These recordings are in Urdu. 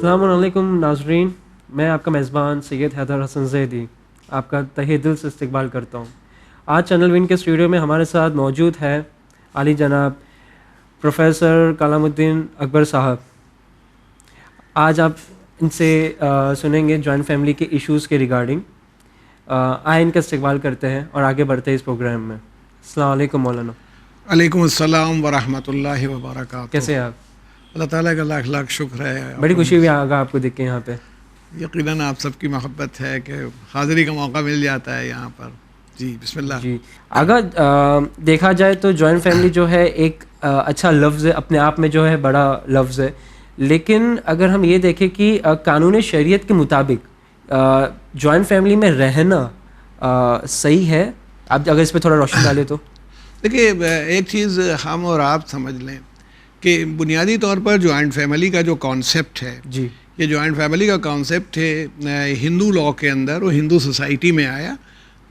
السلام علیکم ناظرین، میں آپ کا میزبان سید حیدر حسن زیدی آپ کا تہہ دل سے استقبال کرتا ہوں۔ آج چینل ون کے اسٹوڈیو میں ہمارے ساتھ موجود ہے عالی جناب پروفیسر کلام الدین اکبر صاحب۔ آج آپ ان سے سنیں گے جوائنٹ فیملی کے ایشوز کے ریگارڈنگ۔ آئے ان کا استقبال کرتے ہیں اور آگے بڑھتے ہیں اس پروگرام میں۔ السلام علیکم مولانا۔ وعلیکم السلام ورحمۃ اللہ وبرکاتہ۔ کیسے ہیں آپ؟ اللہ تعالیٰ کا لاکھ لاکھ شکر ہے، بڑی خوشی ہوئی آگا آپ کو دیکھ کے یہاں پہ۔ یقیناً آپ سب کی محبت ہے کہ حاضری کا موقع مل جاتا ہے یہاں پر۔ جی بسم اللہ۔ جی آگا، دیکھا جائے تو جوائنٹ فیملی جو ہے ایک اچھا لفظ ہے، اپنے آپ میں جو ہے بڑا لفظ ہے، لیکن اگر ہم یہ دیکھیں کہ قانون شریعت کے مطابق جوائنٹ فیملی میں رہنا صحیح ہے؟ آپ اگر اس پہ تھوڑا روشنی ڈالیں تو۔ دیکھیے، ایک چیز ہم اور آپ سمجھ لیں کہ بنیادی طور پر جوائنٹ فیملی کا جو کانسیپٹ ہے، جی، یہ جوائنٹ فیملی کا کانسیپٹ ہے ہندو لاء کے اندر اور ہندو سوسائٹی میں آیا،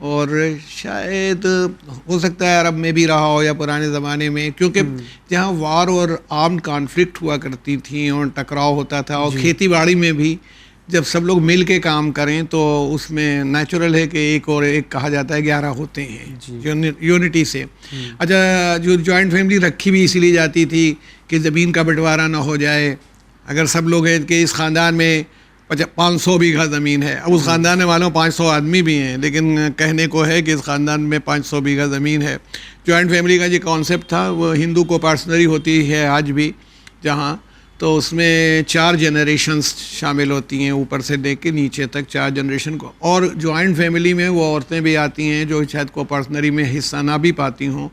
اور شاید ہو سکتا ہے عرب میں بھی رہا ہو یا پرانے زمانے میں، کیونکہ جہاں وار اور آرمڈ کانفلکٹ ہوا کرتی تھیں اور ٹکراؤ ہوتا تھا، اور کھیتی باڑی میں بھی جب سب لوگ مل کے کام کریں تو اس میں نیچرل ہے کہ ایک اور ایک کہا جاتا ہے 11 ہوتے ہیں یونٹی سے۔ اچھا، جو جوائنٹ فیملی رکھی بھی اسی لیے جاتی تھی کہ زمین کا بنٹوارا نہ ہو جائے۔ اگر سب لوگ ہیں کہ اس خاندان میں 500 بیگھہ زمین ہے، اب اس خاندان والوں 500 آدمی بھی ہیں، لیکن کہنے کو ہے کہ اس خاندان میں 500 بیگھہ زمین ہے۔ جوائنٹ فیملی کا جو کانسیپٹ تھا وہ ہندو کو پرسنلی ہوتی ہے آج بھی، جہاں تو اس میں 4 جنریشنز شامل ہوتی ہیں، اوپر سے لے کے نیچے تک 4 جنریشن کو۔ اور جوائنٹ فیملی میں وہ عورتیں بھی آتی ہیں جو شاید کو پرسنلی میں حصہ نہ بھی پاتی ہوں،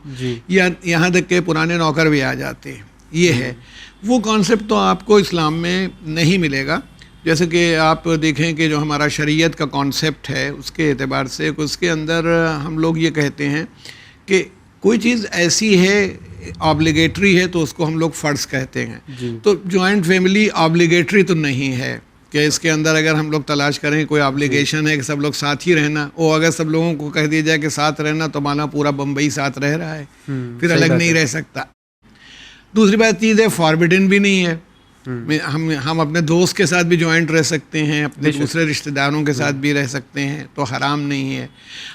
یا یہاں تک کہ پرانے نوکر بھی آ جاتے ہیں۔ یہ ہے وہ کانسیپٹ، تو آپ کو اسلام میں نہیں ملے گا۔ جیسے کہ آپ دیکھیں کہ جو ہمارا شریعت کا کانسیپٹ ہے اس کے اعتبار سے، اس کے اندر ہم لوگ یہ کہتے ہیں کہ کوئی چیز ایسی ہے آبلیگیٹری ہے تو اس کو ہم لوگ فرض کہتے ہیں۔ تو جوائنٹ فیملی آبلیگیٹری تو نہیں ہے کہ اس کے اندر اگر ہم لوگ تلاش کریں کوئی آبلیگیشن ہے کہ سب لوگ ساتھ ہی رہنا، اور اگر سب لوگوں کو کہہ دیا جائے کہ ساتھ رہنا تو مانا پورا بمبئی ساتھ رہ رہا ہے، پھر الگ نہیں رہ سکتا۔ دوسری بات چیز ہے فاربڈن بھی نہیں ہے، ہم اپنے دوست کے ساتھ بھی جوائنٹ رہ سکتے ہیں، اپنے دوسرے رشتہ داروں کے ساتھ بھی رہ سکتے ہیں، تو حرام نہیں ہے۔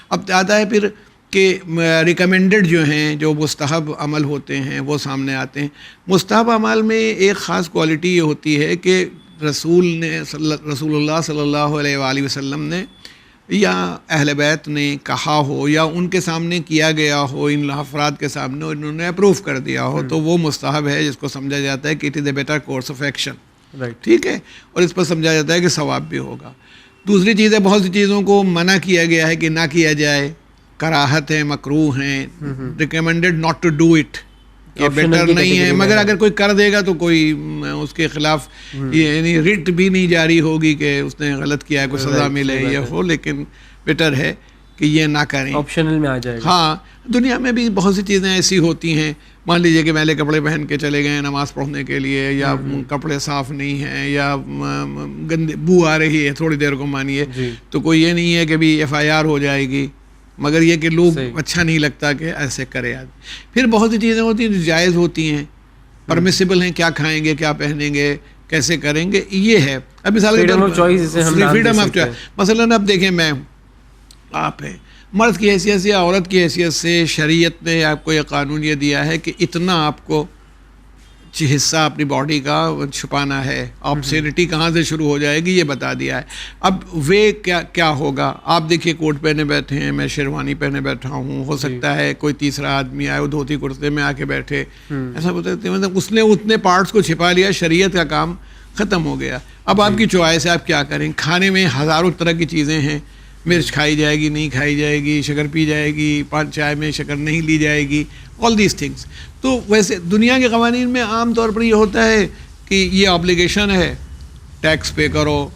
اب آتا ہے پھر کہ ریکمینڈڈ جو ہیں، جو مستحب عمل ہوتے ہیں وہ سامنے آتے ہیں۔ مستحب عمل میں ایک خاص کوالٹی یہ ہوتی ہے کہ رسول اللہ صلی اللہ علیہ وآلہ وسلم نے یا اہل بیت نے کہا ہو یا ان کے سامنے کیا گیا ہو، ان افراد کے سامنے انہوں نے اپروو کر دیا ہو، تو وہ مستحب ہے، جس کو سمجھا جاتا ہے کہ it is a better course of action, ٹھیک ہے، اور اس پر سمجھا جاتا ہے کہ ثواب بھی ہوگا۔ دوسری چیز ہے، بہت سی چیزوں کو منع کیا گیا ہے کہ نہ کیا جائے، کراہت ہیں، مکروہ ہیں، recommended not to do it, یہ بیٹر نہیں ہے، مگر اگر کوئی کر دے گا تو کوئی اس کے خلاف یعنی رٹ بھی نہیں جاری ہوگی کہ اس نے غلط کیا ہے، کوئی سزا ملے یا ہو، لیکن بیٹر ہے کہ یہ نہ کریں، آپشنل میں آ جائے گا۔ ہاں، دنیا میں بھی بہت سی چیزیں ایسی ہوتی ہیں، مان لیجئے کہ میلے کپڑے پہن کے چلے گئے نماز پڑھنے کے لیے، یا کپڑے صاف نہیں ہیں، یا گندی بو آ رہی ہے تھوڑی دیر کو مانیے، تو کوئی یہ نہیں ہے کہ بھی FIR ہو جائے گی، مگر یہ کہ لوگ اچھا نہیں لگتا کہ ایسے کرے آدمی۔ پھر بہت سی چیزیں ہوتی ہیں جو جائز ہوتی ہیں، پرمیسیبل ہیں، کیا کھائیں گے، کیا پہنیں گے، کیسے کریں گے، یہ ہے۔ اب مثال کے طور پر فریڈم آف چوائس، مثلاً اب دیکھیں، میں آپ ہیں مرد کی حیثیت سے یا عورت کی حیثیت سے شریعت نے آپ کو یہ قانون یہ دیا ہے کہ اتنا آپ کو حصہ اپنی باڈی کا چھپانا ہے، آبسینٹی کہاں سے شروع ہو جائے گی یہ بتا دیا ہے۔ اب وہ کیا ہوگا، آپ دیکھیے کوٹ پہنے بیٹھے ہیں، میں شیروانی پہنے بیٹھا ہوں، ہو سکتا ہے کوئی تیسرا آدمی آئے وہ دھوتی کرتے میں آ کے بیٹھے، ایسا ہوتا ہے، مطلب اس نے اتنے پارٹس کو چھپا لیا، شریعت کا کام ختم ہو گیا۔ اب آپ کی چوائس ہے، آپ کیا کریں۔ کھانے میں ہزاروں طرح کی چیزیں ہیں، مرچ کھائی جائے گی، نہیں کھائی جائے گی، شکر پی جائے گی، چائے میں شکر نہیں لی جائے گی، آل دیز تھنگس۔ تو ویسے دنیا کے قوانین میں عام طور پر یہ ہوتا ہے کہ یہ آبلیگیشن ہے، ٹیکس پے کرو،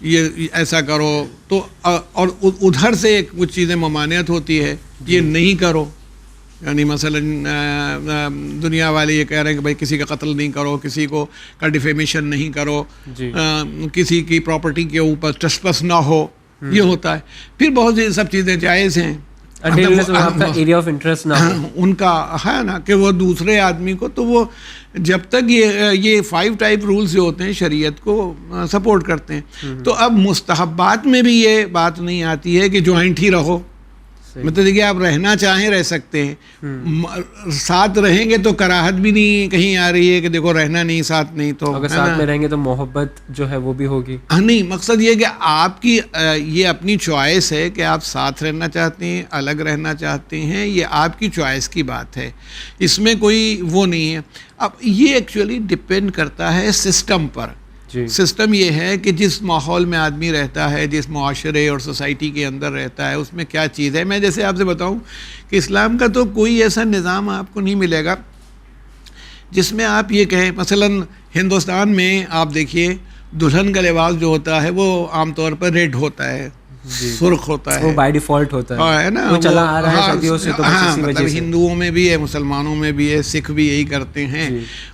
یہ ایسا کرو، تو اور ادھر سے کچھ چیزیں ممانعت ہوتی ہے، یہ نہیں کرو، یعنی مثلا دنیا والے یہ کہہ رہے ہیں کہ بھائی کسی کا قتل نہیں کرو، کسی کو کا ڈیفیمیشن نہیں کرو، کسی کی پراپرٹی کے اوپر ٹریسپس نہ ہو، یہ ہوتا ہے۔ پھر بہت سی سب چیزیں جائز ہیں، آپ کا ایریا آف انٹرسٹ نہ ہو ان کا ہے نا کہ وہ دوسرے آدمی کو، تو وہ جب تک یہ 5 ٹائپ رولز جو ہوتے ہیں شریعت کو سپورٹ کرتے ہیں. تو اب مستحبات میں بھی یہ بات نہیں آتی ہے کہ جوائنٹ ہی رہو، مطلب کہ آپ رہنا چاہیں رہ سکتے ہیں، ساتھ رہیں گے تو کراہت بھی نہیں کہیں آ رہی ہے کہ دیکھو رہنا نہیں ساتھ نہیں، تو اگر ساتھ میں رہیں گے تو محبت جو ہے وہ بھی ہوگی. نہیں، مقصد یہ کہ آپ کی یہ اپنی چوائس ہے کہ آپ ساتھ رہنا چاہتے ہیں الگ رہنا چاہتے ہیں، یہ آپ کی چوائس کی بات ہے، اس میں کوئی وہ نہیں ہے. اب یہ ایکچولی ڈپینڈ کرتا ہے سسٹم پر. سسٹم یہ ہے کہ جس ماحول میں آدمی رہتا ہے، جس معاشرے اور سوسائٹی کے اندر رہتا ہے، اس میں کیا چیز ہے. میں جیسے آپ سے بتاؤں کہ اسلام کا تو کوئی ایسا نظام آپ کو نہیں ملے گا جس میں آپ یہ کہیں. مثلا ہندوستان میں آپ دیکھیے دلہن کا لباس جو ہوتا ہے وہ عام طور پر ریڈ ہوتا ہے، سرخ ہوتا ہے، وہ بائی ڈیفالٹ ہوتا ہے نا، وہ چلا آ رہا ہے صدیوں سے. تو مطلب ہندوؤں میں بھی ہے، مسلمانوں میں بھی ہے، سکھ بھی یہی کرتے ہیں.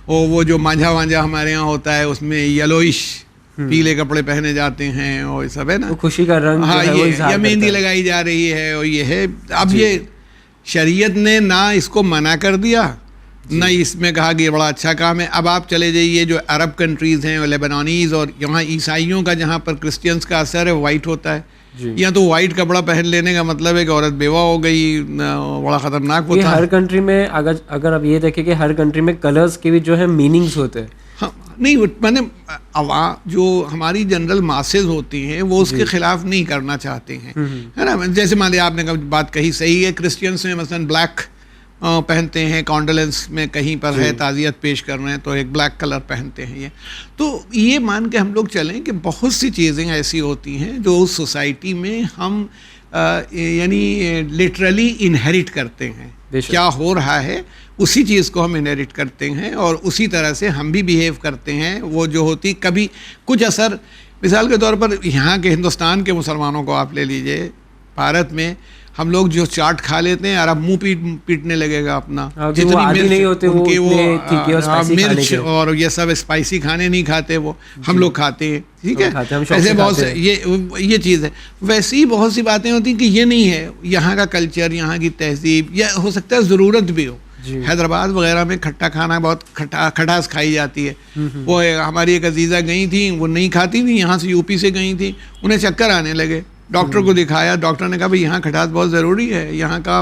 اور وہ جو مانجھا وانجھا ہمارے یہاں ہوتا ہے اس میں یلوئش پیلے کپڑے پہنے جاتے ہیں اور سب ہے نا، خوشی کا رنگ. ہاں، یہ مہندی لگائی جا رہی ہے اور یہ ہے. اب یہ شریعت نے نہ اس کو منع کر دیا نہ اس میں کہا کہ یہ بڑا اچھا کام ہے. اب آپ چلے جائیے جو عرب کنٹریز ہیں، لیبنانیز، اور یہاں عیسائیوں کا جہاں پر کرسچنس کا اثر ہے وائٹ ہوتا ہے. یا تو وائٹ کپڑا پہن لینے کا مطلب ہے کہ عورت بیوہ ہو گئی، بڑا خطرناک ہوتا ہے. ہر کنٹری میں اگر آپ یہ دیکھیں کہ ہر کنٹری میں کلرز کے بھی جو ہے میننگز ہوتے ہیں. ہاں نہیں، میں نے جو ہماری جنرل ماسز ہوتی ہیں وہ اس کے خلاف نہیں کرنا چاہتے ہیں، ہے نا. جیسے مان لیا آپ نے بات کہی صحیح ہے، کرسچنس میں مثلا بلیک پہنتے ہیں، کانڈولنس میں کہیں پر ہے تعزیت پیش کر رہے ہیں تو ایک بلیک کلر پہنتے ہیں. تو یہ مان کے ہم لوگ چلیں کہ بہت سی چیزیں ایسی ہوتی ہیں جو اس سوسائٹی میں ہم یعنی لٹرلی انہیریٹ کرتے ہیں. کیا ہو رہا ہے اسی چیز کو ہم انہیریٹ کرتے ہیں اور اسی طرح سے ہم بھی بیہیو کرتے ہیں. وہ جو ہوتی کبھی کچھ اثر، مثال کے طور پر یہاں کے ہندوستان کے مسلمانوں کو آپ لے لیجئے، بھارت میں ہم لوگ جو چاٹ کھا لیتے ہیں، عرب منہ پیٹنے لگے گا اپنا، جتنی مرچ اور یہ سب اسپائسی کھانے نہیں کھاتے، وہ ہم لوگ کھاتے ہیں. ٹھیک ہے، ایسے بہت سے یہ چیز ہے. ویسی بہت سی باتیں ہوتی ہیں کہ یہ نہیں ہے یہاں کا کلچر، یہاں کی تہذیب، یا ہو سکتا ہے ضرورت بھی ہو. حیدرآباد وغیرہ میں کھٹا کھانا بہت کھٹاس کھائی جاتی ہے. وہ ہماری ایک عزیزہ گئی تھیں، وہ نہیں کھاتی تھیں، یہاں سے یو پی سے گئی تھیں، انہیں چکر آنے لگے. ڈاکٹر کو دکھایا، ڈاکٹر نے کہا بھائی یہاں کھٹاس بہت ضروری ہے، یہاں کا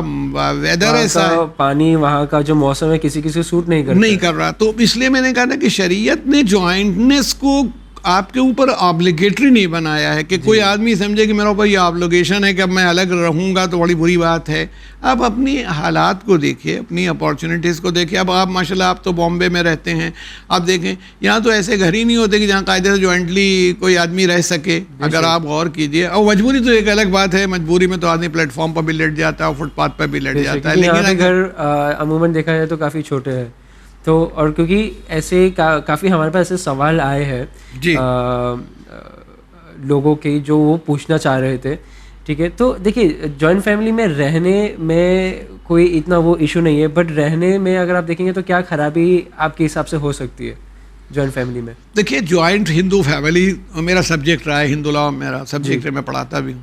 ویدر ایسا ہے، پانی وہاں کا جو موسم ہے کسی کسی سوٹ نہیں کر رہا. تو اس لیے میں نے کہا نا کہ شریعت نے جوائنٹنس کو آپ کے اوپر آبلیگیٹری نہیں بنایا ہے کہ کوئی آدمی سمجھے کہ میرے اوپر یہ آبلیگیشن ہے کہ اب میں الگ رہوں گا تو بڑی بری بات ہے. آپ اپنی حالات کو دیکھیے، اپنی اپارچونیٹیز کو دیکھیے. اب آپ ماشاءاللہ آپ تو بامبے میں رہتے ہیں، آپ دیکھیں یہاں تو ایسے گھر ہی نہیں ہوتے کہ جہاں قاعدے سے جوائنٹلی کوئی آدمی رہ سکے. اگر آپ غور کیجیے، اور مجبوری تو ایک الگ بات ہے، مجبوری میں تو آدمی پلیٹ فارم پر بھی لیٹ جاتا ہے، فٹ پاتھ پر بھی لیٹ جاتا ہے. لیکن گھر عموماً دیکھا جائے تو کافی چھوٹے ہیں. تو اور کیونکہ ایسے کافی ہمارے پاس ایسے سوال آئے ہیں لوگوں کے جو وہ پوچھنا چاہ رہے تھے. ٹھیک ہے، تو دیکھیے جوائنٹ فیملی میں رہنے میں کوئی اتنا وہ ایشو نہیں ہے، بٹ رہنے میں اگر آپ دیکھیں گے تو کیا خرابی آپ کے حساب سے ہو سکتی ہے جوائنٹ فیملی میں؟ دیکھیے جوائنٹ ہندو فیملی میرا سبجیکٹ رہا ہے، ہندو لا میرا سبجیکٹ ہے، میں پڑھاتا بھی ہوں.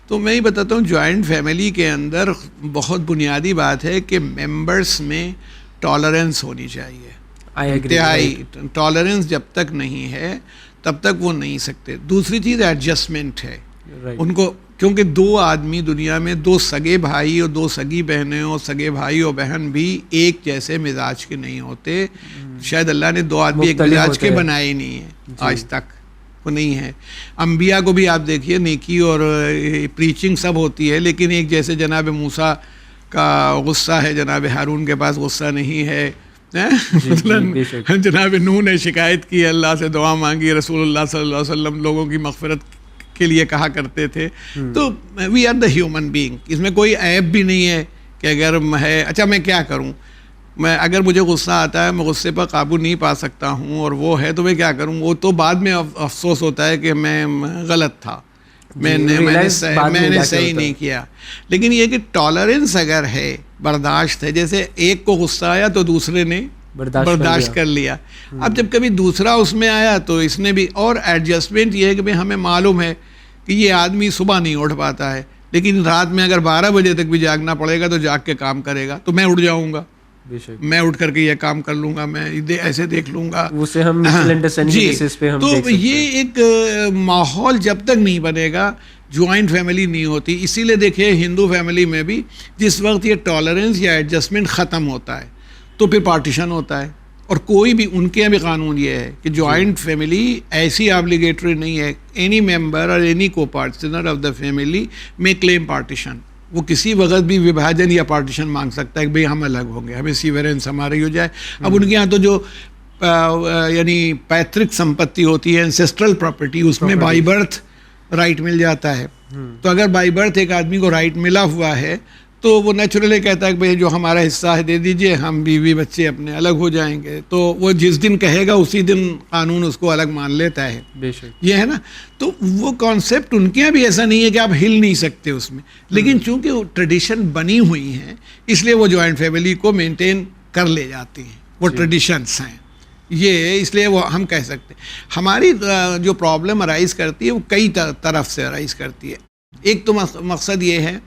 تو میں یہ بتاتا ہوں جوائنٹ فیملی کے اندر بہت بنیادی بات ہے کہ ممبرس میں ٹالرنس ہونی چاہیے. انتہائی ٹالرنس جب تک نہیں ہے تب تک وہ نہیں سکتے. دوسری چیز ایڈجسٹمنٹ ہے ان کو، کیونکہ دو آدمی دنیا میں، دو سگے بھائی اور دو سگی بہنیں اور سگے بھائی اور بہن بھی ایک جیسے مزاج کے نہیں ہوتے. شاید اللہ نے دو آدمی ایک مزاج کے بنائے ہی نہیں ہیں آج تک، وہ نہیں ہے. انبیاء کو بھی آپ دیکھیے نیکی اور پریچنگ سب ہوتی ہے، لیکن ایک جیسے جناب موسیٰ کا غصہ ہے، جناب ہارون کے پاس غصہ نہیں ہے. جناب نوح نے شکایت کی، اللہ سے دعا مانگی، رسول اللہ صلی اللہ علیہ وسلم لوگوں کی مغفرت کے لیے کہا کرتے تھے. تو we are the human being, اس میں کوئی عیب بھی نہیں ہے کہ اگر ہے. اچھا میں کیا کروں، میں اگر مجھے غصہ آتا ہے، میں غصے پر قابو نہیں پا سکتا ہوں اور وہ ہے تو میں کیا کروں. وہ تو بعد میں افسوس ہوتا ہے کہ میں غلط تھا، میں نے صحیح نہیں کیا. لیکن یہ کہ ٹالرنس اگر ہے، برداشت ہے، جیسے ایک کو غصہ آیا تو دوسرے نے برداشت کر لیا. اب جب کبھی دوسرا اس میں آیا تو اس نے بھی. اور ایڈجسٹمنٹ یہ ہے کہ ہمیں معلوم ہے کہ یہ آدمی صبح نہیں اٹھ پاتا ہے، لیکن رات میں اگر 12 بجے تک بھی جاگنا پڑے گا تو جاگ کے کام کرے گا. تو میں اٹھ جاؤں گا, میں اٹھ کر کے یہ کام کر لوں گا, میں ایسے دیکھ لوں گا, اسے ہم میوچل انڈرسٹینڈنگ کے بیسس پہ ہم دیکھ سکتے ہیں. تو یہ ایک ماحول جب تک نہیں بنے گا, جوائنٹ فیملی نہیں ہوتی. اسی لیے دیکھیے ہندو فیملی میں بھی جس وقت یہ ٹالرنس یا ایڈجسٹمنٹ ختم ہوتا ہے تو پھر پارٹیشن ہوتا ہے. اور کوئی بھی ان کے بھی قانون یہ ہے کہ جوائنٹ فیملی ایسی آبلیگیٹری نہیں ہے. اینی ممبر اور اینی کو پارٹنر آف دا فیملی میں کلیم پارٹیشن. وہ کسی وقت بھی وبھاجن یا پارٹیشن مانگ سکتا ہے کہ بھئی ہم الگ ہوں گے, ہمیں سیورنس ہماری ہو جائے. اب ان کے یہاں تو جو یعنی پیترک سمپتی ہوتی ہے, انسیسٹرل پراپرٹی, اس میں بائی برتھ رائٹ مل جاتا ہے. تو اگر بائی برتھ ایک آدمی کو رائٹ ملا ہوا ہے تو وہ نیچرلی کہتا ہے کہ بھئی جو ہمارا حصہ ہے دے دیجئے, ہم بیوی بچے اپنے الگ ہو جائیں گے. تو وہ جس دن کہے گا اسی دن قانون اس کو الگ مان لیتا ہے. بے شک یہ ہے نا. تو وہ کانسیپٹ ان کے یہاں بھی ایسا نہیں ہے کہ آپ ہل نہیں سکتے اس میں, لیکن چونکہ وہ ٹریڈیشن بنی ہوئی ہیں اس لیے وہ جوائنٹ فیملی کو مینٹین کر لے جاتی ہیں. وہ ٹریڈیشنس ہیں یہ, اس لیے وہ ہم کہہ سکتے ہیں. ہماری جو پرابلم ارائز کرتی ہے وہ کئی طرف سے ارائز کرتی ہے. ایک تو مقصد یہ ہے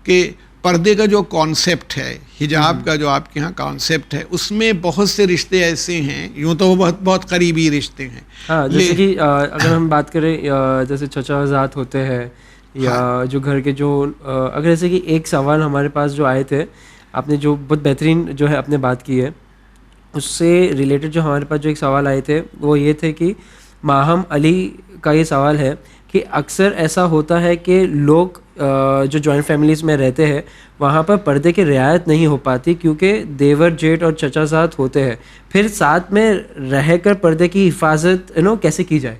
کہ پردے کا جو کانسیپٹ ہے, حجاب کا جو آپ کے ہاں کانسیپٹ ہے, اس میں بہت سے رشتے ایسے ہیں, یوں تو وہ بہت بہت قریبی رشتے ہیں. ہاں جیسے کہ اگر ہم بات کریں جیسے چچا زاد ہوتے ہیں یا جو گھر کے جو, اگر جیسے کہ ایک سوال ہمارے پاس جو آئے تھے, آپ نے جو بہت بہترین جو ہے آپ نے بات کی ہے, اس سے ریلیٹڈ جو ہمارے پاس جو ایک سوال آئے تھے وہ یہ تھے کہ ماہم علی کا یہ سوال ہے کہ اکثر ایسا ہوتا ہے کہ لوگ جو جوائنٹ فیملیز میں رہتے ہیں وہاں پر پردے کی رعایت نہیں ہو پاتی کیونکہ دیور جیٹ اور چچا زاد ہوتے ہیں, پھر ساتھ میں رہ کر پردے کی حفاظت کیسے کی جائے؟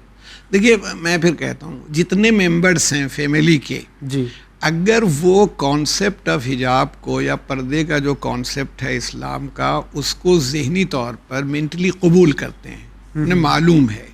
دیکھیے میں پھر کہتا ہوں جتنے ممبرس ہیں فیملی کے, جی اگر وہ کانسیپٹ آف حجاب کو یا پردے کا جو کانسیپٹ ہے اسلام کا اس کو ذہنی طور پر مینٹلی قبول کرتے ہیں, انہیں معلوم ہے,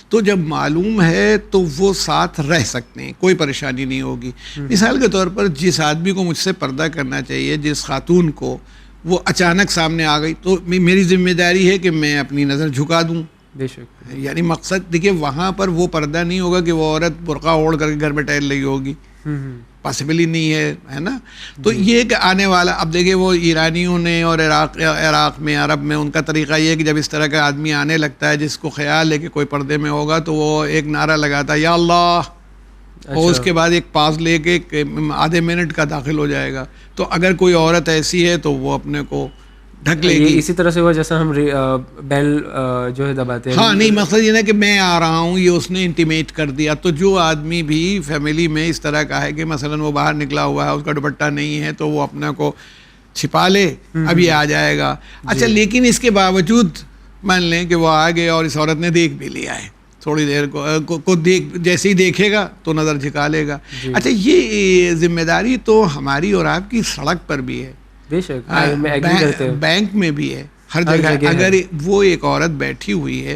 تو جب معلوم ہے تو وہ ساتھ رہ سکتے ہیں, کوئی پریشانی نہیں ہوگی. مثال کے طور پر جس آدمی کو مجھ سے پردہ کرنا چاہیے, جس خاتون کو وہ اچانک سامنے آ گئی, تو میری ذمہ داری ہے کہ میں اپنی نظر جھکا دوں. بے شک. یعنی مقصد دیکھیے وہاں پر وہ پردہ نہیں ہوگا کہ وہ عورت برقع اوڑھ کر کے گھر میں ٹہل رہی ہوگی, پاسبل ہی نہیں ہے نا. تو یہ کہ آنے والا, اب دیکھیں وہ ایرانیوں نے اور عراق میں عرب میں ان کا طریقہ یہ ہے کہ جب اس طرح کا آدمی آنے لگتا ہے جس کو خیال ہے کہ کوئی پردے میں ہوگا تو وہ ایک نعرہ لگاتا ہے یا اللہ, اور اس کے بعد ایک پاس لے کے آدھے منٹ کا داخل ہو جائے گا. تو اگر کوئی عورت ایسی ہے تو وہ اپنے کو ڈھک لے گی. اسی طرح سے ہوا جیسا ہم بیل جو ہے دباتے ہیں. ہاں نہیں, مقصد یہ ہے کہ میں آ رہا ہوں, یہ اس نے انٹیمیٹ کر دیا. تو جو آدمی بھی فیملی میں اس طرح کا ہے کہ مثلا وہ باہر نکلا ہوا ہے, اس کا دوپٹہ نہیں ہے, تو وہ اپنے کو چھپا لے, اب یہ آ جائے گا. اچھا لیکن اس کے باوجود مان لیں کہ وہ آ گئے اور اس عورت نے دیکھ بھی لیا ہے, تھوڑی دیر کو دیکھ, جیسے ہی دیکھے گا تو نظر جھکا لے گا. اچھا یہ ذمہ داری تو ہماری اور آپ کی سڑک پر بھی ہے, بے شک, بینک میں بھی ہے, ہر جگہ. اگر وہ ایک عورت بیٹھی ہوئی ہے,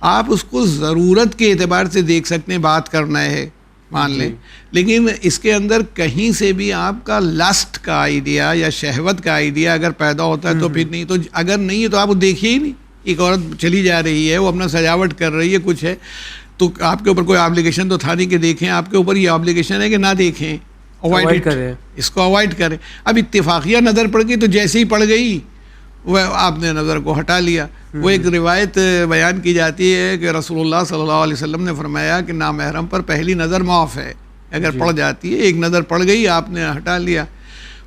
آپ اس کو ضرورت کے اعتبار سے دیکھ سکتے ہیں, بات کرنا ہے مان لیں, لیکن اس کے اندر کہیں سے بھی آپ کا لسٹ کا آئیڈیا یا شہوت کا آئیڈیا اگر پیدا ہوتا ہے تو پھر نہیں. تو اگر نہیں ہے تو آپ دیکھیے ہی نہیں. ایک عورت چلی جا رہی ہے, وہ اپنا سجاوٹ کر رہی ہے, کچھ ہے, تو آپ کے اوپر کوئی آبلیگیشن تو تھا نہیں کہ دیکھیں, آپ کے اوپر یہ آبلیگیشن ہے کہ نہ دیکھیں, اوائڈ کریں, اس کو اوائڈ کریں. اب اتفاقیہ نظر پڑ گئی تو جیسے ہی پڑ گئی وہ آپ نے نظر کو ہٹا لیا. وہ ایک روایت بیان کی جاتی ہے کہ رسول اللہ صلی اللہ علیہ وسلم نے فرمایا کہ نامحرم پر پہلی نظر معاف ہے, اگر پڑ جاتی ہے, ایک نظر پڑ گئی آپ نے ہٹا لیا.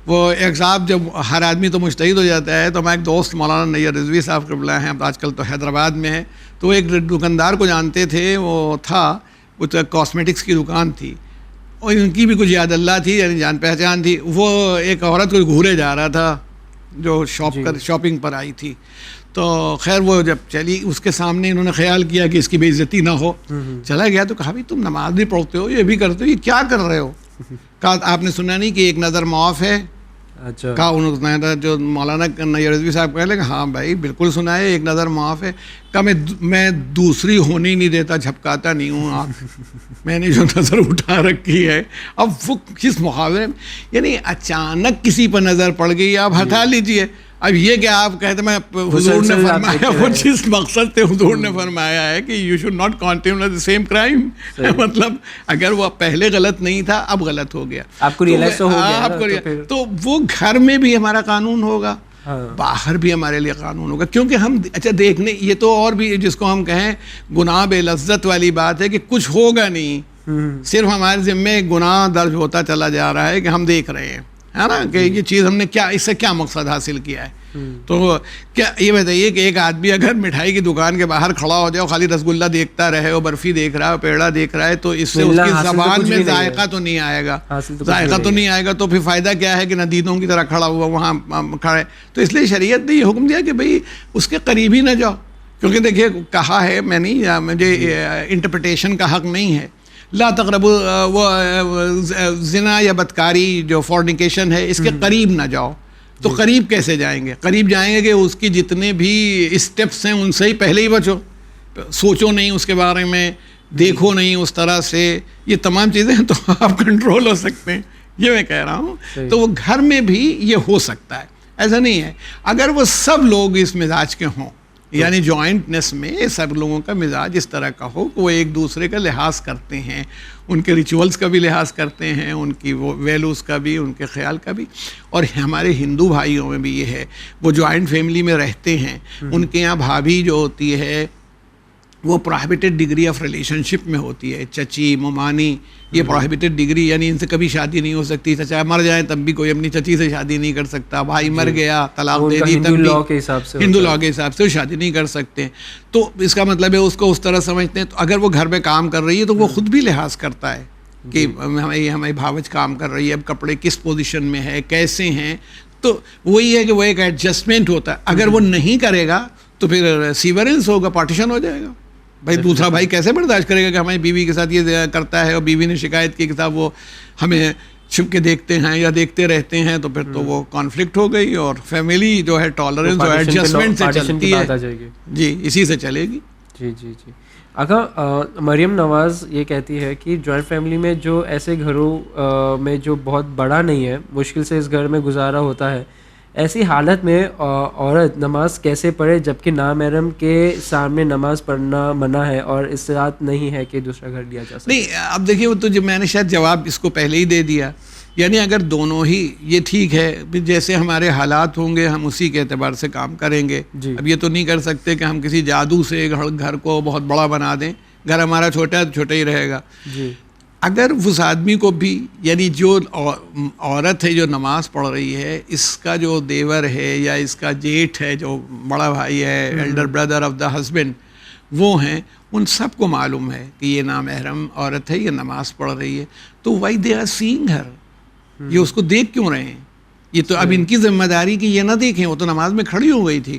وہ ایک صاحب, جب ہر آدمی تو مجتہد ہو جاتا ہے, تو میں ایک دوست مولانا نیر رضوی صاحب قبلہ ہیں, آج کل تو حیدرآباد میں ہے, تو ایک دکاندار کو جانتے تھے, وہ تھا کچھ کاسمیٹکس کی دکان تھی, اور ان کی بھی کچھ یاد اللہ تھی, یعنی جان پہچان تھی. وہ ایک عورت کو گھورے جا رہا تھا جو شاپنگ پر آئی تھی. تو خیر وہ جب چلی, اس کے سامنے انہوں نے خیال کیا کہ اس کی بے عزتی نہ ہو, چلا گیا. تو کہا بھائی تم نماز بھی پڑھتے ہو, یہ بھی کرتے ہو, یہ کیا کر رہے ہو؟ کہا آپ نے سنا نہیں کہ ایک نظر معاف ہے؟ اچھا, کہا انہوں نے جو مولانا نیر رضوی صاحب کہہ لے کہ ہاں بھائی بالکل سنا ہے, ایک نظر معاف ہے. کہا میں دوسری ہونے نہیں دیتا, جھپکاتا نہیں ہوں, آپ میں نے جو نظر اٹھا رکھی ہے. اب وہ کس محاورے میں, یعنی اچانک کسی پر نظر پڑ گئی, آپ ہٹا لیجئے. اب یہ کہ آپ کہتے میں حضور نے فرمایا وہ جس مقصد سے حضور نے فرمایا ہے کہ you should not continue the same crime, مطلب اگر وہ پہلے غلط نہیں تھا اب غلط ہو گیا، آپ کو ریئلائز ہو گیا، تو وہ گھر میں بھی ہمارا قانون ہوگا، باہر بھی ہمارے لیے قانون ہوگا، کیونکہ ہم اچھا دیکھنے یہ تو اور بھی جس کو ہم کہیں گناہ بے لذت والی بات ہے کہ کچھ ہوگا نہیں، صرف ہمارے ذمے گناہ درج ہوتا چلا جا رہا ہے کہ ہم دیکھ رہے ہیں، ہے نا، کہ یہ چیز ہم نے کیا اس سے کیا مقصد حاصل کیا ہے. تو کیا یہ بتائیے کہ ایک آدمی اگر مٹھائی کی دکان کے باہر کھڑا ہو جائے خالی رسگلہ دیکھتا رہے اور برفی دیکھ رہا ہے پیڑا دیکھ رہا ہے تو اس سے اس کی زبان میں ذائقہ تو نہیں آئے گا، ذائقہ تو نہیں آئے گا، تو پھر فائدہ کیا ہے کہ ندیدوں کی طرح کھڑا ہوا وہاں کھڑے. تو اس لیے شریعت نے یہ حکم دیا کہ بھئی اس کے قریب ہی نہ جاؤ، کیونکہ دیکھیے کہا ہے، میں نہیں، مجھے انٹرپریٹیشن کا حق نہیں ہے، لا تقربوا وہ زنا یا بدکاری جو فورنیکیشن ہے اس کے قریب نہ جاؤ. تو قریب کیسے جائیں گے؟ قریب جائیں گے کہ اس کی جتنے بھی اسٹیپس ہیں ان سے ہی پہلے ہی بچو، سوچو نہیں اس کے بارے میں، دیکھو نہیں اس طرح سے، یہ تمام چیزیں تو آپ کنٹرول ہو سکتے ہیں، یہ میں کہہ رہا ہوں. تو وہ گھر میں بھی یہ ہو سکتا ہے، ایسا نہیں ہے. اگر وہ سب لوگ اس مزاج کے ہوں، یعنی جوائنٹنس میں سب لوگوں کا مزاج اس طرح کا ہو کہ وہ ایک دوسرے کا لحاظ کرتے ہیں، ان کے ریچولز کا بھی لحاظ کرتے ہیں، ان کی وہ ویلوز کا بھی، ان کے خیال کا بھی. اور ہمارے ہندو بھائیوں میں بھی یہ ہے، وہ جوائنٹ فیملی میں رہتے ہیں، ان کے یہاں بھابھی جو ہوتی ہے وہ پروہیبٹڈ ڈگری آف ریلیشن شپ میں ہوتی ہے، چچی ممانی، یہ پروہیبٹڈ ڈگری، یعنی ان سے کبھی شادی نہیں ہو سکتی. چچا مر جائیں تب بھی کوئی اپنی چچی سے شادی نہیں کر سکتا، بھائی مر گیا طلاق دے دی تب بھی ہندو لاء کے حساب سے شادی نہیں کر سکتے. تو اس کا مطلب ہے اس کو اس طرح سمجھتے ہیں. تو اگر وہ گھر میں کام کر رہی ہے تو وہ خود بھی لحاظ کرتا ہے کہ ہماری بھاوج کام کر رہی ہے، اب کپڑے کس پوزیشن میں ہے، کیسے ہیں. تو وہی ہے کہ وہ ایک ایڈجسٹمنٹ ہوتا ہے. اگر وہ نہیں کرے گا تو پھر سیورنس ہوگا، پارٹیشن ہو جائے گا. بھائی دوسرا بھائی کیسے برداشت کرے گا کہ ہماری بیوی کے ساتھ یہ کرتا ہے اور بیوی نے شکایت کی کہ صاحب وہ ہمیں چھپ کے دیکھتے ہیں یا دیکھتے رہتے ہیں، تو پھر تو وہ کانفلکٹ ہو گئی اور فیملی جو ہے ٹالرنس اور ایڈجسٹمنٹ سے چلتی ہے. جی اسی سے چلے گی. جی جی جی. اگر مریم نواز یہ کہتی ہے کہ جوائنٹ فیملی میں جو ایسے گھروں میں جو بہت بڑا نہیں ہے، مشکل سے اس گھر میں گزارا ہوتا ہے، ایسی حالت میں عورت نماز کیسے پڑھے جبکہ نامحرم کے سامنے نماز پڑھنا منع ہے اور اصطلاحات نہیں ہے کہ دوسرا گھر لیا جا سکتا؟ نہیں، اب دیکھیے وہ تو میں نے شاید جواب اس کو پہلے ہی دے دیا. یعنی اگر دونوں ہی یہ ٹھیک ہے، جیسے ہمارے حالات ہوں گے ہم اسی کے اعتبار سے کام کریں گے. اب یہ تو نہیں کر سکتے کہ ہم کسی جادو سے گھر کو بہت بڑا بنا دیں. گھر ہمارا چھوٹا ہے تو چھوٹا ہی رہے گا. اگر اس آدمی کو بھی، یعنی جو عورت ہے جو نماز پڑھ رہی ہے، اس کا جو دیور ہے یا اس کا جیٹھ ہے جو بڑا بھائی ہے، elder brother of the husband, وہ ہیں، ان سب کو معلوم ہے کہ یہ نامحرم عورت ہے، یہ نماز پڑھ رہی ہے. تو وائی دے آر سینگ ہر، یہ اس کو دیکھ کیوں رہے ہیں؟ یہ تو اب ان کی ذمہ داری کہ یہ نہ دیکھیں، وہ تو نماز میں کھڑی ہو گئی تھی.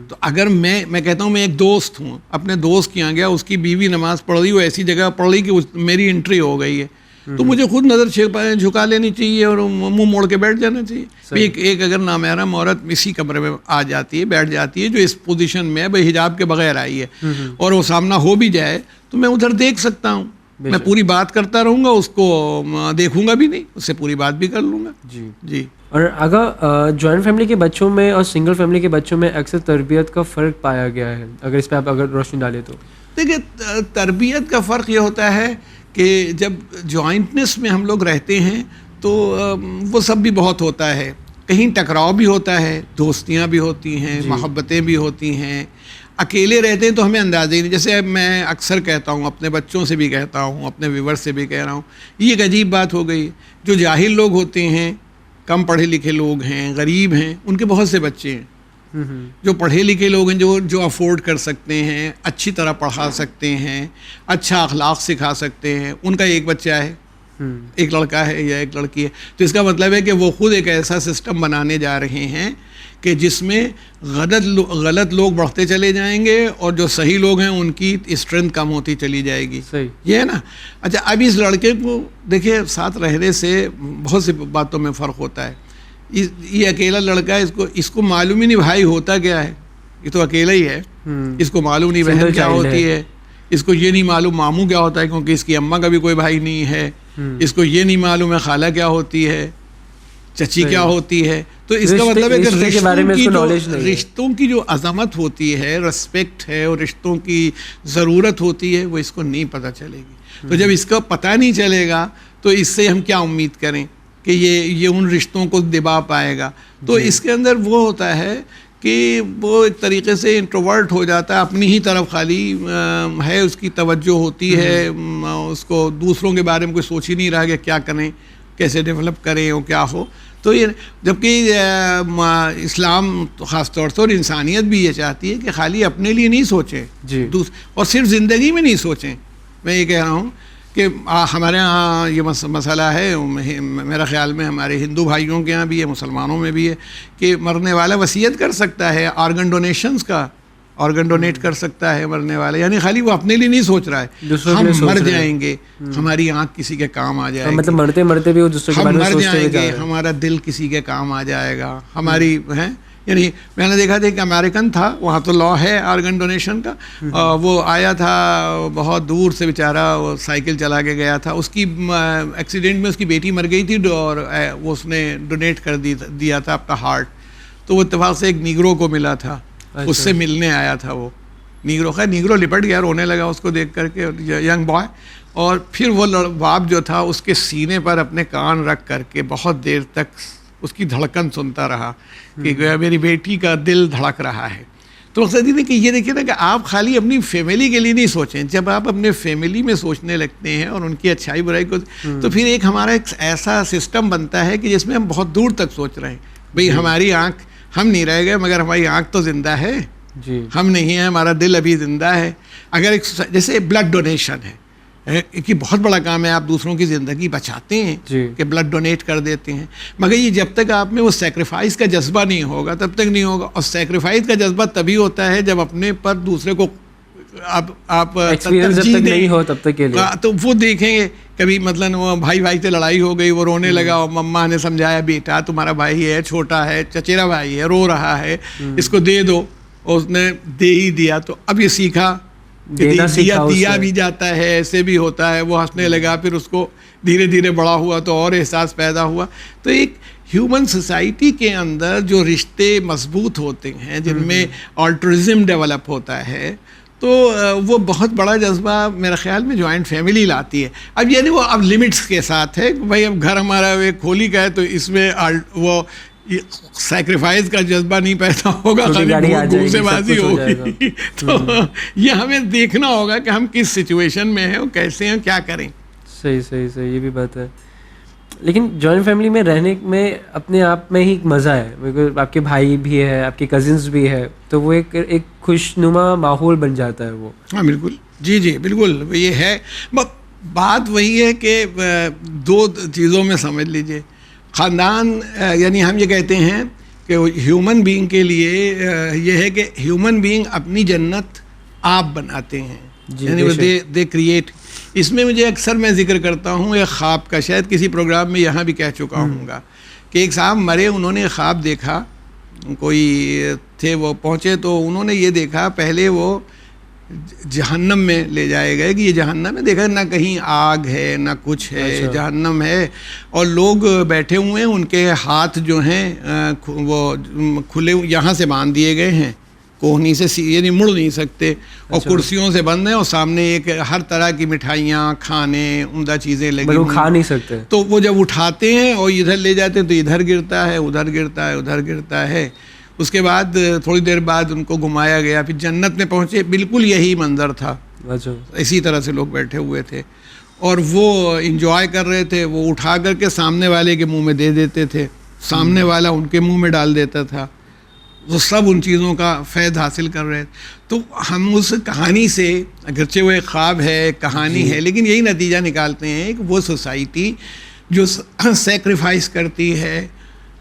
تو اگر میں کہتا ہوں میں ایک دوست ہوں، اپنے دوست کے یہاں گیا، اس کی بیوی نماز پڑھ رہی، وہ ایسی جگہ پڑھ رہی کہ میری انٹری ہو گئی ہے، تو مجھے خود نظر جھکا لینی چاہیے اور منہ موڑ کے بیٹھ جانا چاہیے. ایک اگر نامحرم عورت اسی کمرے میں آ جاتی ہے، بیٹھ جاتی ہے، جو اس پوزیشن میں ہے، بھائی حجاب کے بغیر آئی ہے، اور وہ سامنا ہو بھی جائے تو میں ادھر دیکھ سکتا ہوں، میں پوری بات کرتا رہوں گا، اس کو دیکھوں گا بھی نہیں، اس سے پوری بات بھی کر لوں گا. جی جی. اور اگر جوائنٹ فیملی کے بچوں میں اور سنگل فیملی کے بچوں میں اکثر تربیت کا فرق پایا گیا ہے، اگر اس پہ آپ اگر روشنی ڈالیں تو؟ دیکھیے تربیت کا فرق یہ ہوتا ہے کہ جب جوائنٹنس میں ہم لوگ رہتے ہیں تو وہ سب بھی بہت ہوتا ہے، کہیں ٹکراؤ بھی ہوتا ہے، دوستیاں بھی ہوتی ہیں، محبتیں بھی ہوتی ہیں. اکیلے رہتے ہیں تو ہمیں اندازہ ہی نہیں. جیسے میں اکثر کہتا ہوں، اپنے بچوں سے بھی کہتا ہوں، اپنے ویور سے بھی کہہ رہا ہوں، یہ ایک عجیب بات ہو گئی. جو جاہل لوگ ہوتے ہیں، کم پڑھے لکھے لوگ ہیں، غریب ہیں، ان کے بہت سے بچے ہیں. جو پڑھے لکھے لوگ ہیں، جو افورڈ کر سکتے ہیں، اچھی طرح پڑھا سکتے ہیں، اچھا اخلاق سکھا سکتے ہیں، ان کا ایک بچہ ہے، ایک لڑکا ہے یا ایک لڑکی ہے. تو اس کا مطلب ہے کہ وہ خود ایک ایسا سسٹم بنانے جا رہے ہیں کہ جس میں غلط لوگ بڑھتے چلے جائیں گے اور جو صحیح لوگ ہیں ان کی اسٹرینتھ کم ہوتی چلی جائے گی. یہ ہے نا. اچھا اب اس لڑکے کو دیکھیے ساتھ رہنے سے بہت سی باتوں میں فرق ہوتا ہے. یہ اکیلا لڑکا ہے، اس کو معلوم ہی نہیں بھائی ہوتا کیا ہے، یہ تو اکیلا ہی ہے. اس کو معلوم نہیں بہن کیا ہوتی ہے، اس کو یہ نہیں معلوم ماموں کیا ہوتا ہے کیونکہ اس کی اماں کا بھی کوئی بھائی نہیں ہے. اس کو یہ نہیں معلوم ہے خالہ کیا ہوتی ہے، چچی کیا ہوتی ہے. تو اس کا مطلب ہے کہ رشتوں کی جو عظمت ہوتی ہے، رسپیکٹ ہے اور رشتوں کی ضرورت ہوتی ہے، وہ اس کو نہیں پتہ چلے گی. تو جب اس کا پتہ نہیں چلے گا تو اس سے ہم کیا امید کریں کہ یہ ان رشتوں کو دبا پائے گا. تو اس کے اندر وہ ہوتا ہے کہ وہ ایک طریقے سے انٹروورٹ ہو جاتا ہے، اپنی ہی طرف خالی ہے اس کی توجہ ہوتی ہے، اس کو دوسروں کے بارے میں کوئی سوچ ہی نہیں رہا کہ کیا کریں، کیسے ڈیولپ کریں اور کیا ہو. تو یہ جبکہ اسلام خاص طور سے اور انسانیت بھی یہ چاہتی ہے کہ خالی اپنے لیے نہیں سوچیں اور صرف زندگی میں نہیں سوچیں. میں یہ کہہ رہا ہوں کہ ہمارے ہاں یہ مسئلہ ہے، میرا خیال میں ہمارے ہندو بھائیوں کے ہاں بھی ہے، مسلمانوں میں بھی ہے، کہ مرنے والا وصیت کر سکتا ہے آرگن ڈونیشنز کا، آرگن ڈونیٹ کر سکتا ہے مرنے والا، یعنی خالی وہ اپنے لیے نہیں سوچ رہا ہے، ہم مر جائیں گے، ہماری آنکھ کسی کے کام آ جائے گی، مطلب مرتے مرتے بھی وہ دوسرے کے بارے میں سوچتے ہوئے جا رہے ہیں، ہمارا دل کسی کے کام آ جائے گا، ہماری ہے. یعنی میں نے دیکھا تھا کہ امریکن تھا، وہاں تو لا ہے آرگن ڈونیشن کا، وہ آیا تھا بہت دور سے بیچارہ، وہ سائیکل چلا کے گیا تھا، اس کی ایکسیڈنٹ میں اس کی بیٹی مر گئی تھی اور وہ اس نے ڈونیٹ کر دیا تھا اپنا ہارٹ. تو وہ اتفاق سے ایک نیگرو کو ملا تھا، اس سے ملنے آیا تھا وہ نیگرو. خیر نیگرو لپٹ گیا، رونے لگا اس کو دیکھ کر کے، ینگ بوائے. اور پھر وہ باپ جو تھا اس کے سینے پر اپنے کان رکھ کر کے بہت دیر تک اس کی دھڑکن سنتا رہا کہ میری بیٹی کا دل دھڑک رہا ہے. تو مقصد یہ کہ یہ دیکھیے نا کہ آپ خالی اپنی فیملی کے لیے نہیں سوچیں. جب آپ اپنے فیملی میں سوچنے لگتے ہیں اور ان کی اچھائی برائی کو، تو پھر ایک ہمارا ایک ایسا سسٹم بنتا ہے کہ جس میں ہم بہت دور تک سوچ رہے ہیں. بھئی ہماری آنکھ، ہم نہیں رہ گئے مگر ہماری آنکھ تو زندہ ہے، ہم نہیں ہیں، ہمارا دل ابھی زندہ ہے. اگر ایک جیسے بلڈ ڈونیشن ہے، ایک بہت بڑا کام ہے، آپ دوسروں کی زندگی بچاتے ہیں کہ بلڈ ڈونیٹ کر دیتے ہیں، مگر یہ جب تک آپ میں وہ سیکریفائس کا جذبہ نہیں ہوگا تب تک نہیں ہوگا. اور سیکریفائس کا جذبہ تبھی ہوتا ہے جب اپنے پر دوسرے کو آپ نہیں ہو تب تک کے لیے. تو وہ دیکھیں گے کبھی مثلاً وہ بھائی سے لڑائی ہو گئی، وہ رونے لگا اور مما نے سمجھایا بیٹا تمہارا بھائی ہے، چھوٹا ہے، چچیرا بھائی ہے، رو رہا ہے، اس کو دے دو، اور اس نے دے ہی دیا. تو اب یہ سیکھا دیا بھی جاتا ہے، ایسے بھی ہوتا ہے. وہ ہنسنے لگا، پھر اس کو دھیرے دھیرے بڑا ہوا تو اور احساس پیدا ہوا. تو ایک ہیومن سوسائٹی کے اندر جو رشتے مضبوط ہوتے ہیں، جن میں آلٹرزم ڈیولپ ہوتا ہے، تو وہ بہت بڑا جذبہ میرے خیال میں جوائنٹ فیملی لاتی ہے. اب یعنی وہ اب لمٹس کے ساتھ ہے کہ بھائی اب گھر ہمارا ایک کھولی کا ہے تو اس میں وہ سیکریفائز کا جذبہ نہیں پیدا ہوگا، خالی سے بازی ہوگی. تو یہ ہمیں دیکھنا ہوگا کہ ہم کس سچویشن میں ہیں اور کیسے ہیں، کیا کریں. صحیح یہ بھی بات ہے. لیکن جوائنٹ فیملی میں رہنے میں اپنے آپ میں ہی مزہ ہے. آپ کے بھائی بھی ہے، آپ کے کزنس بھی ہے، تو وہ ایک خوشنما ماحول بن جاتا ہے وہ. ہاں بالکل، جی بالکل یہ ہے. بات وہی ہے کہ دو چیزوں میں سمجھ لیجئے. خاندان یعنی ہم یہ کہتے ہیں کہ ہیومن بینگ کے لیے یہ ہے کہ ہیومن بینگ اپنی جنت آپ بناتے ہیں، یعنی دے کریٹ. اس میں مجھے اکثر میں ذکر کرتا ہوں ایک خواب کا، شاید کسی پروگرام میں یہاں بھی کہہ چکا ہوں گا کہ ایک صاحب مرے، انہوں نے خواب دیکھا، کوئی تھے وہ پہنچے تو انہوں نے یہ دیکھا، پہلے وہ جہنم میں لے جائے گئے کہ یہ جہنم ہے، دیکھا نہ کہیں آگ ہے نہ کچھ ہے، جہنم ہے، اور لوگ بیٹھے ہوئے ہیں، ان کے ہاتھ جو ہیں وہ کھلے یہاں سے باندھ دیے گئے ہیں، کوہنی سے یعنی مڑ نہیں سکتے، اور کرسیوں سے بند ہیں، اور سامنے ایک ہر طرح کی مٹھائیاں، کھانے، عمدہ چیزیں لگی ہوئی، کھا نہیں سکتے. تو وہ جب اٹھاتے ہیں اور ادھر لے جاتے ہیں تو ادھر گرتا ہے، ادھر گرتا ہے، ادھر گرتا ہے. اس کے بعد تھوڑی دیر بعد ان کو گھمایا گیا، پھر جنت میں پہنچے، بالکل یہی منظر تھا، اسی طرح سے لوگ بیٹھے ہوئے تھے اور وہ انجوائے کر رہے تھے. وہ اٹھا کر کے سامنے والے کے منہ میں دے دیتے تھے، سامنے والا ان کے منہ میں ڈال دیتا تھا، وہ سب ان چیزوں کا فیض حاصل کر رہے تھے. تو ہم اس کہانی سے، اگرچہ وہ ایک خواب ہے، ایک کہانی ہے، لیکن یہی نتیجہ نکالتے ہیں کہ وہ سوسائٹی جو سیکریفائس کرتی ہے،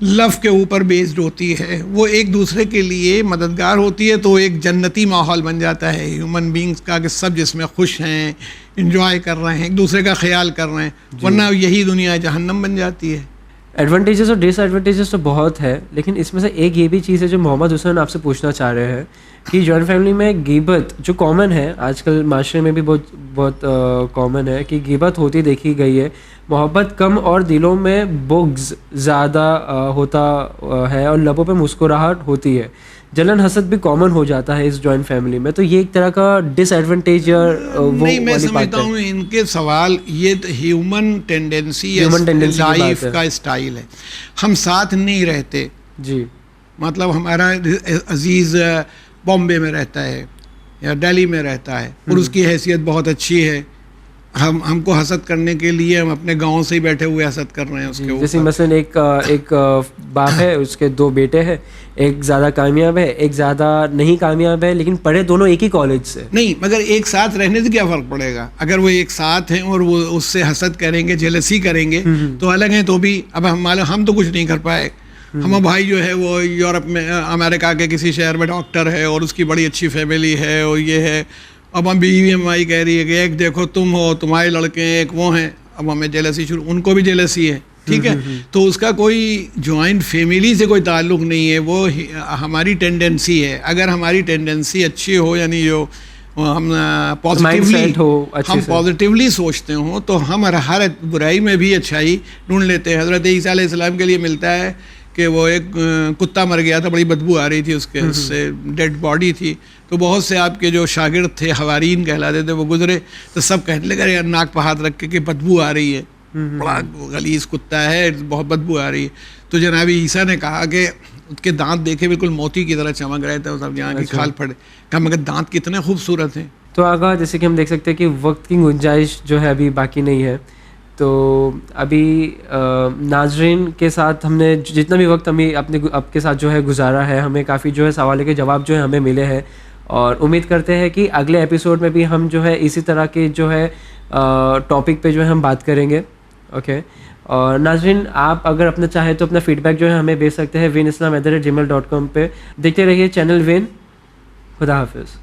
لو کے اوپر بیسڈ ہوتی ہے، وہ ایک دوسرے کے لیے مددگار ہوتی ہے، تو ایک جنتی ماحول بن جاتا ہے ہیومن بینگز کا کہ سب جس میں خوش ہیں، انجوائے کر رہے ہیں، ایک دوسرے کا خیال کر رہے ہیں. ورنہ یہی دنیا جہنم بن جاتی ہے. ایڈوانٹیجز اور ڈس ایڈوانٹیجز تو بہت ہے، لیکن اس میں سے ایک یہ بھی چیز ہے جو محمد حسین آپ سے پوچھنا چاہ رہے ہیں کہ جوائنٹ فیملی میں غیبت جو کامن ہے، آج کل معاشرے میں بھی بہت کامن ہے کہ غیبت ہوتی دیکھی گئی ہے. محبت کم اور دلوں میں بغض زیادہ ہوتا ہے اور لبوں پہ مسکراہٹ ہوتی ہے. جلن حسد بھی کامن ہو جاتا ہے اس جوائنٹ فیملی میں. تو یہ ایک طرح کا ڈس ایڈوانٹیج نہیں, میں سمجھتا ہوں ان کے سوال یہ ہیومن ٹینڈنسی لائف کا اسٹائل ہے. ہم ساتھ نہیں رہتے جی, مطلب ہمارا عزیز بامبے میں رہتا ہے یا دہلی میں رہتا ہے اور اس کی حیثیت بہت اچھی ہے, ہم کو حسد کرنے کے لیے ہم اپنے گاؤں سے ہی بیٹھے ہوئے حسد کر رہے ہیں اس کے اوپر. جیسے مثلاً ایک باپ ہے, اس کے 2 بیٹے ہیں, ایک زیادہ کامیاب ہے, ایک زیادہ نہیں کامیاب ہے, لیکن پڑھے دونوں ایک ہی کالج سے. نہیں, مگر ایک ساتھ رہنے سے کیا فرق پڑے گا؟ اگر وہ ایک ساتھ ہیں اور وہ اس سے حسد کریں گے, جیلسی کریں گے تو الگ ہیں. تو بھی اب ہم تو کچھ نہیں کر پائے. ہمارا بھائی جو ہے وہ یورپ میں امریکہ کے کسی شہر میں ڈاکٹر ہے اور اس کی بڑی اچھی فیملی ہے اور یہ ہے. اب ہم بیوی ہماری کہہ رہی ہے کہ ایک دیکھو تم ہو, تمہارے لڑکے ہیں, ایک وہ ہیں. اب ہمیں جیلسی شروع, ان کو بھی جیلسی ہے, ٹھیک ہے. تو اس کا کوئی جوائنٹ فیملی سے کوئی تعلق نہیں ہے, وہ ہماری ٹینڈنسی ہے. اگر ہماری ٹینڈنسی اچھی ہو, یعنی جو ہم پازیٹیولی سوچتے ہوں, تو ہم ہر برائی میں بھی اچھائی ڈھونڈ لیتے ہیں. حضرت عیسیٰ علیہ السلام کے لیے ملتا ہے کہ وہ ایک کتا مر گیا تھا, بڑی بدبو آ رہی تھی اس سے, ڈیڈ باڈی تھی. تو بہت سے آپ کے جو شاگرد تھے, حوارین کہلاتے تھے, وہ گزرے تو سب کہنے لگے یار ناک پہ ہاتھ رکھ کے کہ بدبو آ رہی ہے, بڑا غلیظ کتا ہے, بہت بدبو آ رہی ہے. تو جناب عیسیٰ نے کہا کہ اس کے دانت دیکھے بالکل موتی کی طرح چمک رہے تھے, وہ سب یہاں کی کھال پھڑے. کہا مگر دانت کتنے خوبصورت ہیں. تو آگا جیسے کہ ہم دیکھ سکتے ہیں کہ وقت کی گنجائش جو ہے ابھی باقی نہیں ہے. تو ابھی ناظرین کے ساتھ ہم نے جتنا بھی وقت ہمیں آپ کے ساتھ جو ہے گزارا ہے, ہمیں کافی جو ہے سوالوں کے جواب جو ہے ہمیں ملے ہیں, اور امید کرتے ہیں کہ اگلے ایپیسوڈ میں بھی ہم جو ہے اسی طرح کے جو ہے ٹاپک پہ جو ہے ہم بات کریں گے. اوکے, اور ناظرین آپ اگر اپنا چاہیں تو اپنا فیڈ بیک جو ہے ہمیں بھیج سکتے ہیں winislam@gmail.com پہ. دیکھتے رہیے چینل وین. خدا حافظ.